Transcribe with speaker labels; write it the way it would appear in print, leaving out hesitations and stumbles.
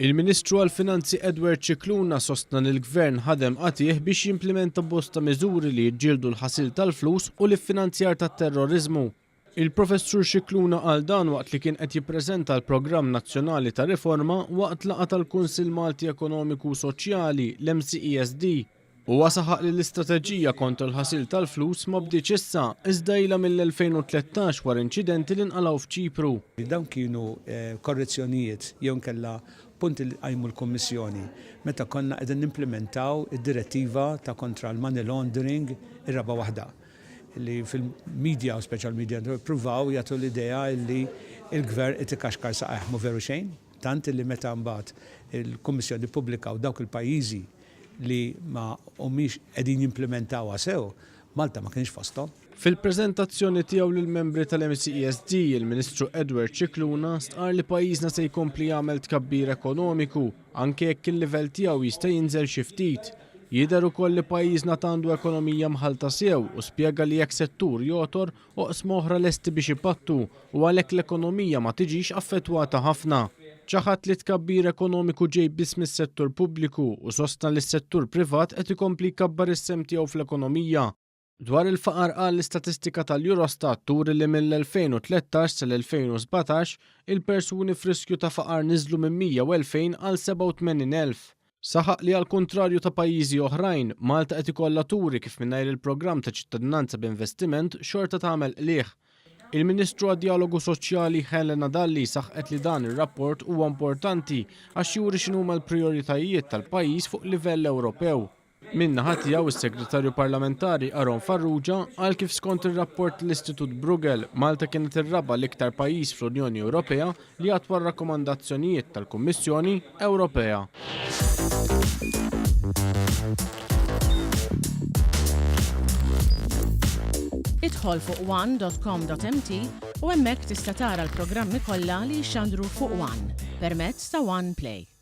Speaker 1: Il-Ministru għall-Finanzi Edward Cicluna sostna li l-Gvern ħadem qatih biex jimplementa bosta miżuri li jġildu l-ħasil tal-flus u l-finanzjar tat-terrorizmu. Il-Professur Cicluna qal dan waqt li kien qed jippreżenta l-Programm Nazzjonali ta' Riforma waqt laqgħa tal-Kunsill Malti Ekonomiku u Soċjali l-MCESD. Huwa saħaq li l-istrateġija kontra l-ħasil tal-flus ma bdietx issa iżda ilha mill-2013 wara inċidenti li nqalgħu f'Ċipru.
Speaker 2: Dawn kienu korrezzjonijiet jew nkella punti li qajmu l-Kommissjoni meta konna qegħdin nimplementaw id-direttiva ta' kontra l-money laundering ir-raba' waħda li fil-medja u special media pruvaw jagħtu l-idea li l-Gvern qed ikaxkar saqajh mu veru xejn, tant li meta mbagħad il-Kummissjoni pubblikaw dawk il-pajjiżi li ma humiex qegħdin jimplementawha sew, Malta ma kienx fosthom.
Speaker 1: Fil-preżentazzjoni tiegħu lill-membri tal-MCESD, il-Ministru Edward Cicluna stqar li pajjiżna se jkompli jagħmel tkabbir ekonomiku anke jekk il-livell tiegħu jista' jinżel xi ftit. Jidher ukoll li pajjiżna għandu ekonomija mħalta sew u spjega li jekk settur jotor oqsma oħra lesti biex ipattu u għalhekk l-ekonomija ma tiġix affettwata ħafna. ċaħat li tkabbir ekonomiku ġej biss mis-settur pubbliku u sostna li s-settur privat qed ikompli jkabbar is-sem tiegħu fl-ekonomija. Dwar il-faqar qal l-istatistika tal-Eurostat turi li mill-2013 sal-2017 il-persuni f'riskju ta' faqar niżlu minn 120,000 għal 87,000. Saħaq li għal kontrarju ta' pajjiżi oħrajn, Malta qed ikollha turi kif mingħajr il-programm ta' ċittadinanza b'investiment xorta tagħmel qlieħ. Il-Ministru għad-Dialogu Soċjali Helena Dalli saħqet li dan ir-rapport huwa importanti għax juri x'inhuma l-prijoritajiet tal-pajjiż fuq livell Ewropew. Min-naħa tiegħu is-Segretarju Parlamentari Aron Farrugia qal kif skont ir-rapport l-Istitut Bruegel Malta kienet ir-raba' l-iktar pajjiż fl-Unjoni Ewropea li għatwa r-rakkomandazzjonijiet tal-Kummissjoni Ewropea.
Speaker 3: Idħol fuq one.com.mt u hemmhekk tista' tara l-programmi kollha li jxandru fuq One permezz ta' One Play.